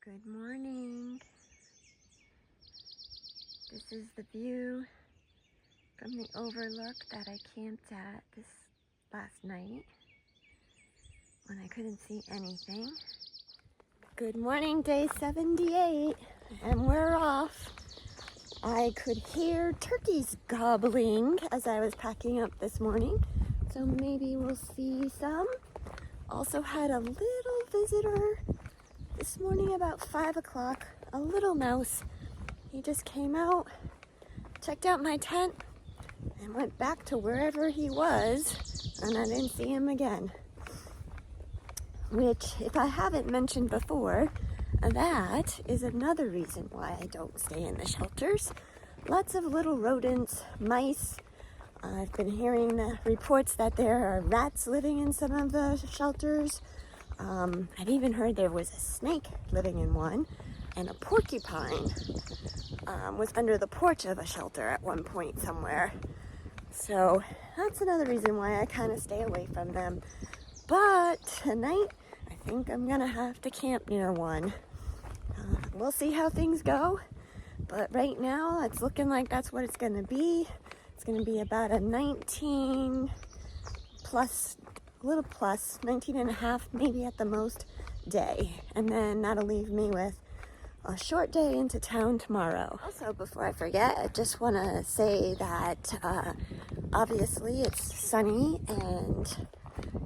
Good morning. This is the view from the overlook that I camped at this last night when I couldn't see anything. Good morning, day 78, and we're off. I could hear turkeys gobbling as I was packing up this morning, so maybe we'll see some. Also had a little visitor this morning about 5 o'clock, a little mouse. He just came out, checked out my tent, and went back to wherever he was, and I didn't see him again. Which, if I haven't mentioned before, that is another reason why I don't stay in the shelters. Lots of little rodents, mice. I've been hearing the reports that there are rats living in some of the shelters. I've even heard there was a snake living in one, and a porcupine was under the porch of a shelter at one point somewhere. So that's another reason why I kind of stay away from them. But tonight, I think I'm gonna have to camp near one. We'll see how things go, but right now it's looking like that's what it's gonna be. It's gonna be about a 19 plus, a little plus, 19 and a half maybe at the most day. And then that'll leave me with a short day into town tomorrow. Also, before I forget, I just want to say that obviously it's sunny and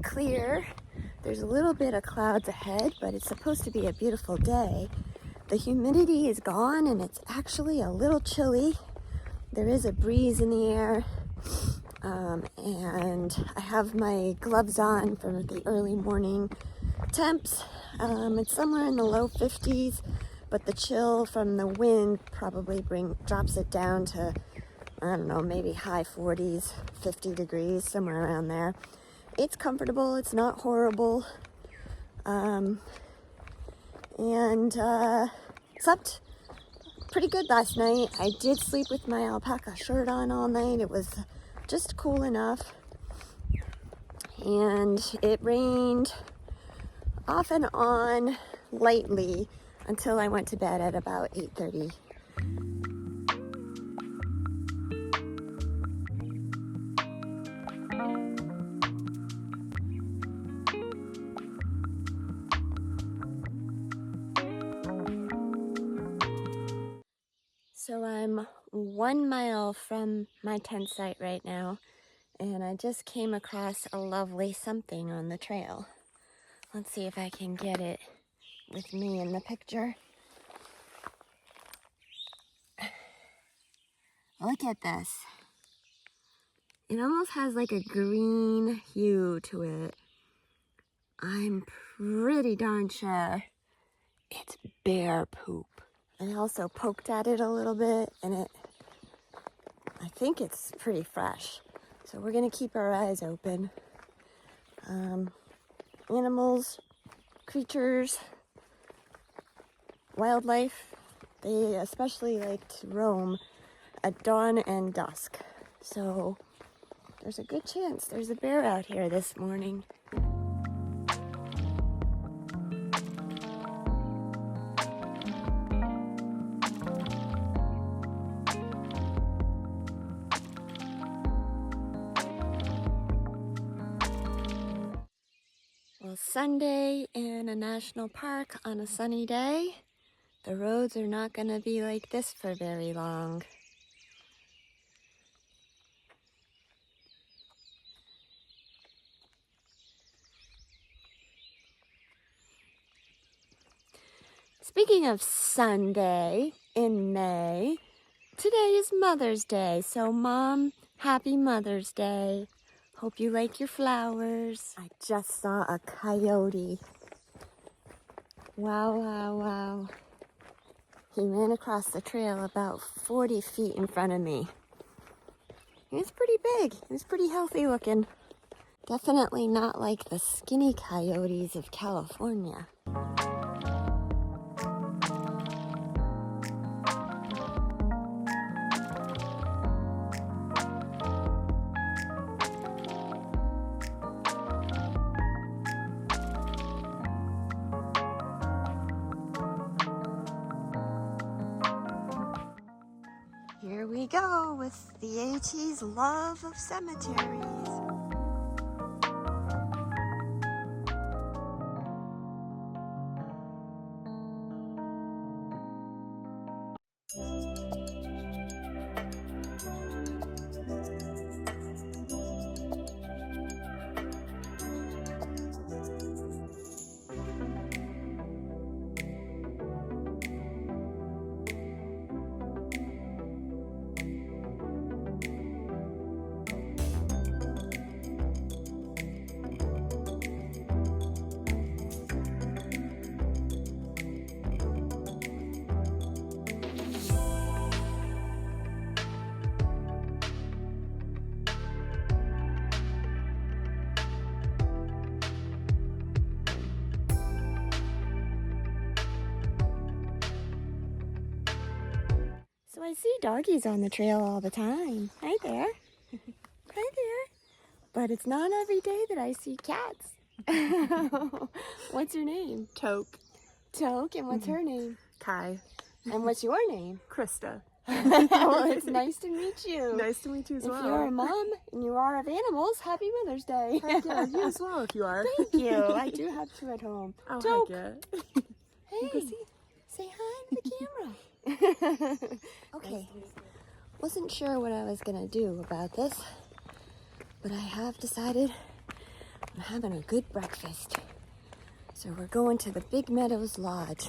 clear. There's a little bit of clouds ahead, but it's supposed to be a beautiful day. The humidity is gone and it's actually a little chilly. There is a breeze in the air, and I have my gloves on for the early morning temps. It's somewhere in the low 50s, but the chill from the wind probably drops it down to, I don't know, maybe high 40s, 50 degrees, somewhere around there. It's comfortable, it's not horrible, and slept pretty good last night. I did sleep with my alpaca shirt on all night. It was just cool enough, and it rained off and on lightly until I went to bed at about 8:30. So I'm 1 mile from my tent site right now, and I just came across a lovely something on the trail. Let's see if I can get it with me in the picture. Look at this. It almost has like a green hue to it. I'm pretty darn sure it's bear poop. I also poked at it a little bit, and I think it's pretty fresh. So we're gonna keep our eyes open. Animals, creatures, wildlife, they especially like to roam at dawn and dusk. So there's a good chance there's a bear out here this morning. Well, Sunday in a national park on a sunny day. The roads are not going to be like this for very long. Speaking of Sunday in May, today is Mother's Day. So Mom, happy Mother's Day. Hope you like your flowers. I just saw a coyote. Wow, wow, wow. He ran across the trail about 40 feet in front of me. He was pretty big. He was pretty healthy looking. Definitely not like the skinny coyotes of California. go with the AT's love of cemeteries. So I see doggies on the trail all the time. Hi there. Hi there. But it's not every day that I see cats. What's your name? Toke. Toke, and what's her name? Kai. And what's your name? Krista. Well, it's nice to meet you. Nice to meet you as well. If you're a mom and you are of animals, happy Mother's Day. Heck yeah, you as well if you are. Thank you. I do have two at home. Oh, Toke. heck yeah. Hey, say hi to the camera. Okay, wasn't sure what I was gonna do about this, but I have decided I'm having a good breakfast. So we're going to the Big Meadows Lodge.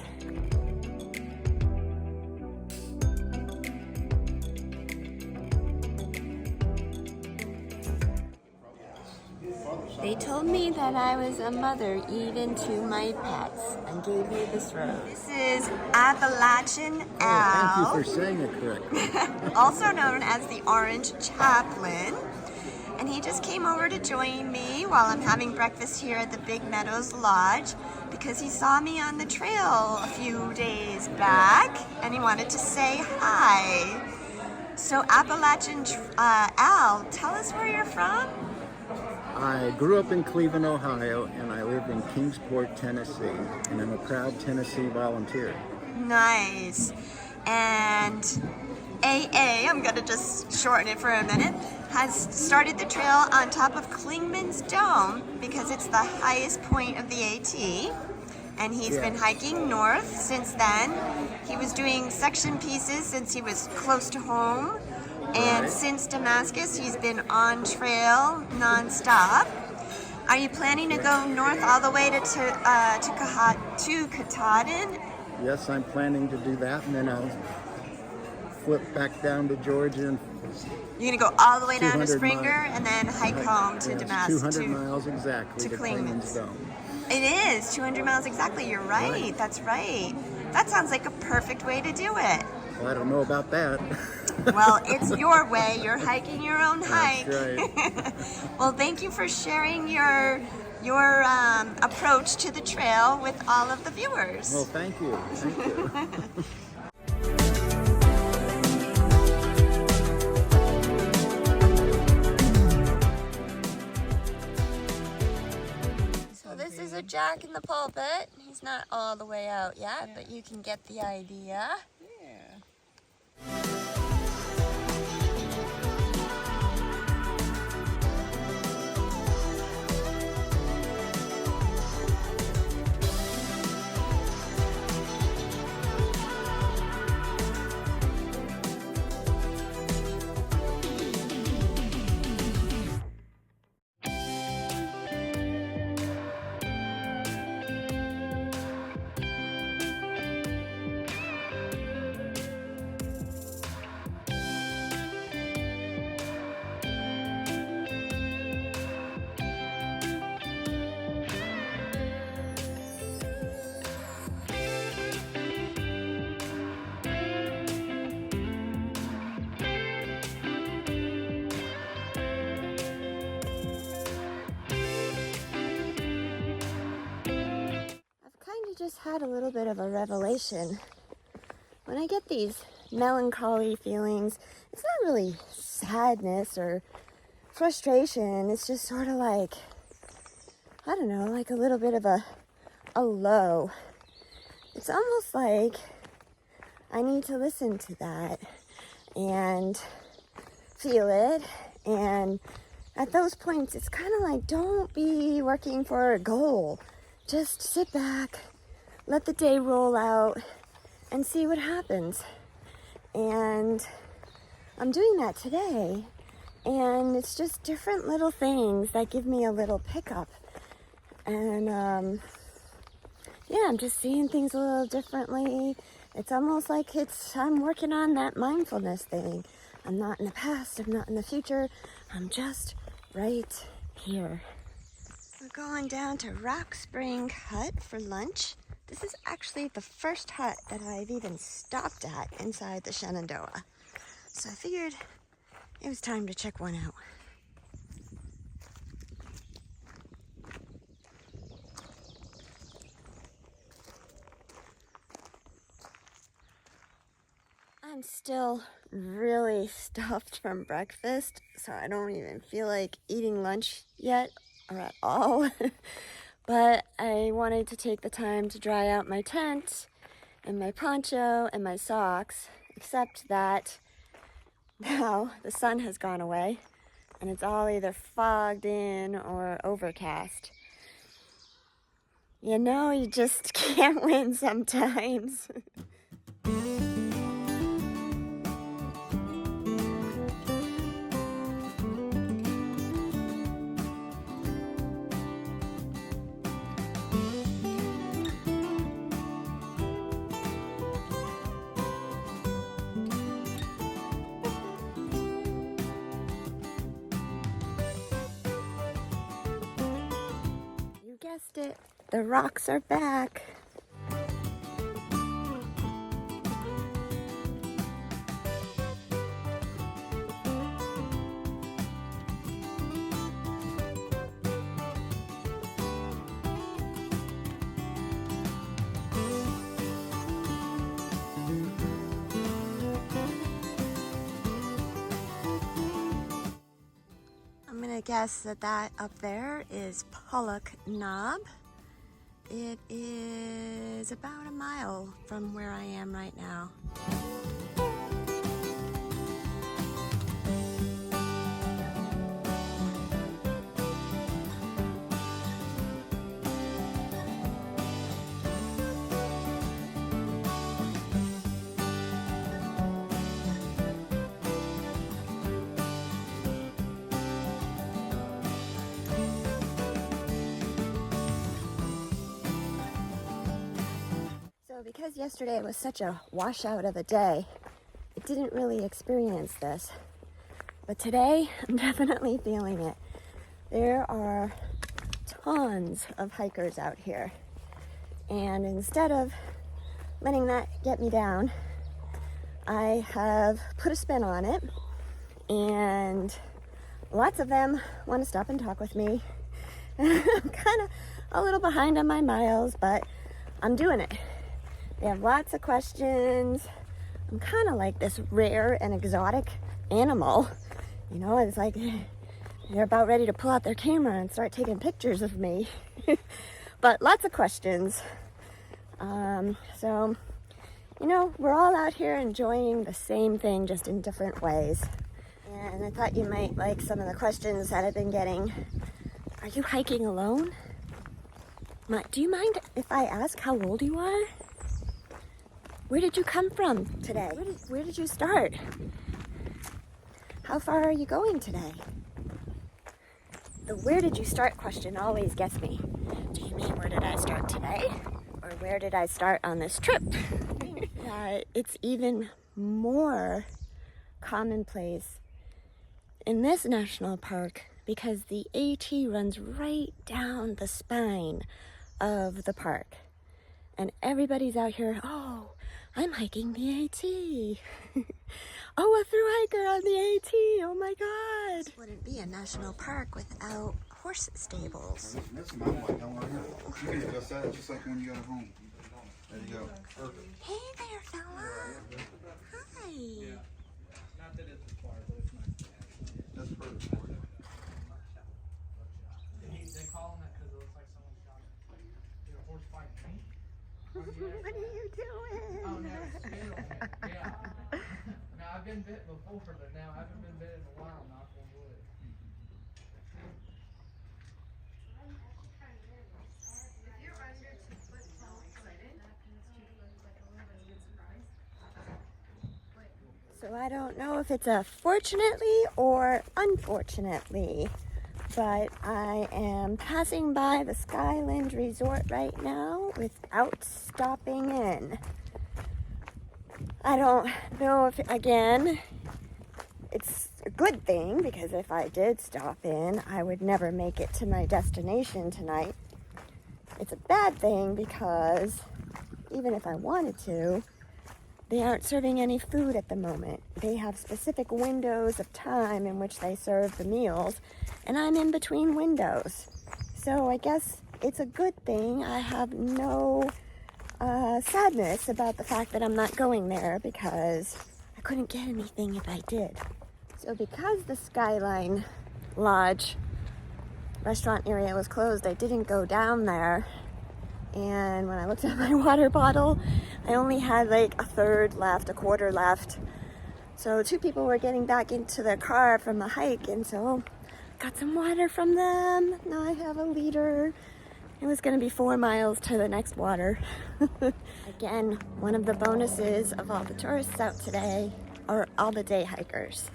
They told me that I was a mother even to my pets and gave me this rose. This is Appalachian owl. Thank you for saying it correctly. Also known as the Orange Chaplain. And he just came over to join me while I'm having breakfast here at the Big Meadows Lodge because he saw me on the trail a few days back and he wanted to say hi. So Appalachian owl, tell us where you're from. I grew up in Cleveland, Ohio, and I live in Kingsport, Tennessee, and I'm a proud Tennessee volunteer. Nice. And AA, I'm going to just shorten it for a minute, has started the trail on top of Klingman's Dome because it's the highest point of the AT. And he's been hiking north since then. He was doing section pieces since he was close to home. And since Damascus, he's been on trail nonstop. Are you planning to go north all the way to Katahdin? Yes, I'm planning to do that, and then I'll flip back down to Georgia. And You're going to go all the way down to Springer and then hike home to Damascus. 200 miles exactly to Klingman's Dome. It is 200 miles exactly. You're right. That's right. That sounds like a perfect way to do it. Well, I don't know about that. Well, it's your way. You're hiking your own hike. That's right. Well, thank you for sharing your approach to the trail with all of the viewers. Well, thank you. Thank you. So this is a jack in the pulpit. He's not all the way out yet, but you can get the idea. Just had a little bit of a revelation. When I get these melancholy feelings, it's not really sadness or frustration. It's just sort of like, I don't know, like a little bit of a low. It's almost like I need to listen to that and feel it. And at those points, it's kind of like, don't be working for a goal. Just sit back, let the day roll out, and see what happens. And I'm doing that today. And it's just different little things that give me a little pickup. And yeah, I'm just seeing things a little differently. It's almost like I'm working on that mindfulness thing. I'm not in the past, I'm not in the future. I'm just right here. We're going down to Rock Spring Hut for lunch. This is actually the first hut that I've even stopped at inside the Shenandoah. So I figured it was time to check one out. I'm still really stuffed from breakfast, so I don't even feel like eating lunch yet or at all. But I wanted to take the time to dry out my tent and my poncho and my socks, except that now the sun has gone away and it's all either fogged in or overcast. You know, you just can't win sometimes. You guessed it, the rocks are back. I'm gonna guess that up there is Pollock Knob. It is about a mile from where I am right now. So because yesterday was such a washout of a day, I didn't really experience this. But today, I'm definitely feeling it. There are tons of hikers out here. And instead of letting that get me down, I have put a spin on it. And lots of them want to stop and talk with me. I'm kind of a little behind on my miles, but I'm doing it. They have lots of questions. I'm kind of like this rare and exotic animal. You know, it's like they're about ready to pull out their camera and start taking pictures of me. But lots of questions. So, you know, we're all out here enjoying the same thing, just in different ways. And I thought you might like some of the questions that I've been getting. Are you hiking alone? Do you mind if I ask how old you are? Where did you come from today? Where did you start? How far are you going today? The where did you start question always gets me. Do you mean where did I start today? Or where did I start on this trip? It's even more commonplace in this national park because the AT runs right down the spine of the park. And everybody's out here, oh, I'm hiking the AT. Oh, a thru hiker on the AT, oh my God. This wouldn't be a national park without horse stables. That's my mic, don't worry. You can adjust that just like when you go home. There you go. Perfect. Hey there, fella. Hi. Not that it's required, but it's nice to have. That's perfect for you. They call them that because it looks like someone shot a horse fight me. What are you doing? Oh, no, it's yeah. No, I've been bit before, but now I haven't been bit in a while, knock on wood. So I don't know if it's a fortunately or unfortunately, but I am passing by the Skyland Resort right now without stopping in. I don't know if, again, it's a good thing, because if I did stop in, I would never make it to my destination tonight. It's a bad thing because even if I wanted to, they aren't serving any food at the moment. They have specific windows of time in which they serve the meals, and I'm in between windows. So I guess it's a good thing. I have no sadness about the fact that I'm not going there, because I couldn't get anything if I did. So because the Skyline Lodge restaurant area was closed, I didn't go down there. And when I looked at my water bottle, I only had like a third left, a quarter left. So 2 people were getting back into their car from the hike, and so got some water from them. Now I have a liter. It was going to be 4 miles to the next water. Again, one of the bonuses of all the tourists out today are all the day hikers.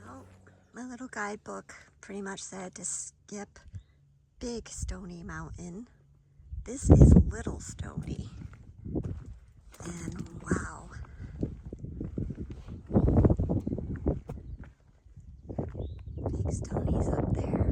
Well, my little guidebook pretty much said to skip Big Stony Mountain. This is Little Stony, and wow. Big Stony's up there.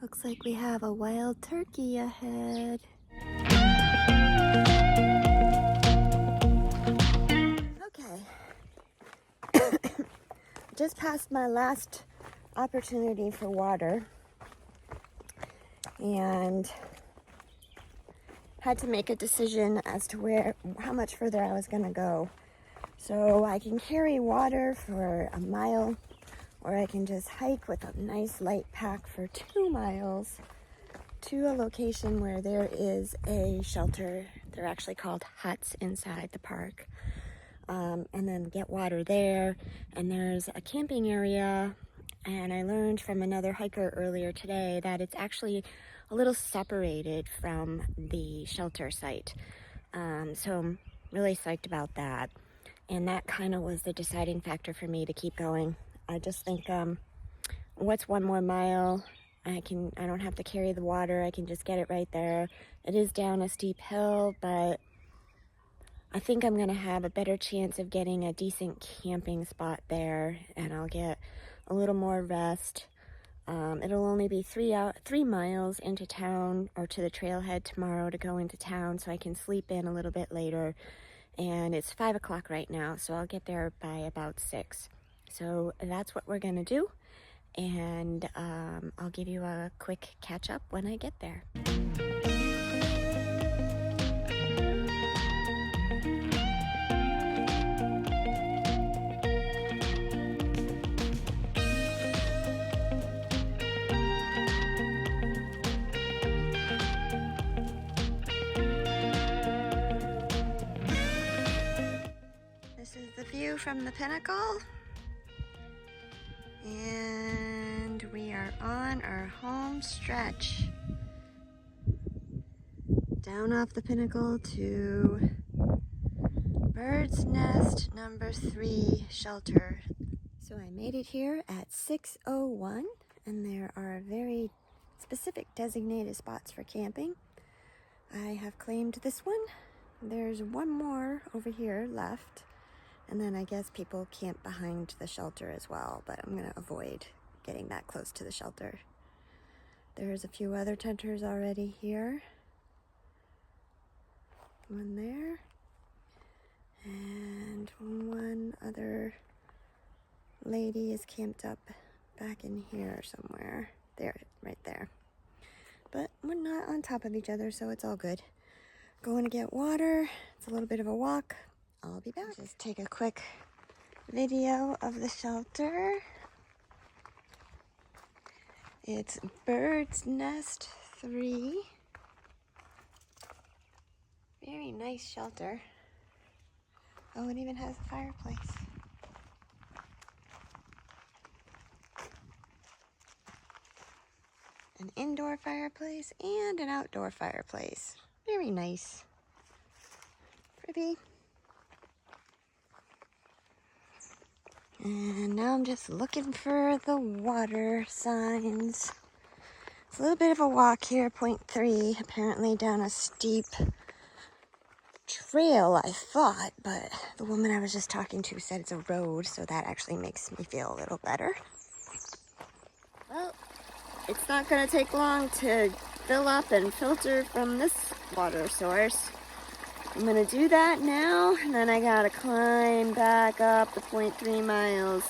Looks like we have a wild turkey ahead. Okay. Just passed my last opportunity for water and had to make a decision as to how much further I was going to go. So I can carry water for a mile, or I can just hike with a nice light pack for 2 miles to a location where there is a shelter. They're actually called huts inside the park. And then get water there. And there's a camping area. And I learned from another hiker earlier today that it's actually a little separated from the shelter site. So I'm really psyched about that. And that kind of was the deciding factor for me to keep going. I just think, what's 1 more mile? I don't have to carry the water. I can just get it right there. It is down a steep hill, but I think I'm gonna have a better chance of getting a decent camping spot there, and I'll get a little more rest. It'll only be 3 miles into town, or to the trailhead tomorrow to go into town, so I can sleep in a little bit later. And it's 5 o'clock right now, so I'll get there by about 6. So that's what we're gonna do, and I'll give you a quick catch up when I get there. This is the view from the pinnacle. And we are on our home stretch. Down off the pinnacle to Byrds Nest number 3 shelter. So I made it here at 6:01, and there are very specific designated spots for camping. I have claimed this one. There's one more over here left, and then I guess people camp behind the shelter as well, but I'm gonna avoid getting that close to the shelter. There's a few other tenters already here. One there, and one other lady is camped up back in here somewhere. There, right there. But we're not on top of each other, so it's all good. Going to get water. It's a little bit of a walk. I'll be back. Just take a quick video of the shelter. It's Byrds Nest 3. Very nice shelter. Oh, it even has a fireplace. An indoor fireplace and an outdoor fireplace. Very nice. Pretty. And now I'm just looking for the water signs. It's a little bit of a walk here, 0.3, apparently down a steep trail, I thought, but the woman I was just talking to said it's a road, so that actually makes me feel a little better. Well, it's not going to take long to fill up and filter from this water source. I'm going to do that now, and then I got to climb back up the 0.3 miles.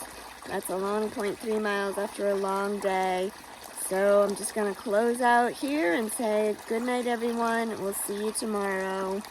That's a long 0.3 miles after a long day. So I'm just going to close out here and say good night, everyone. We'll see you tomorrow.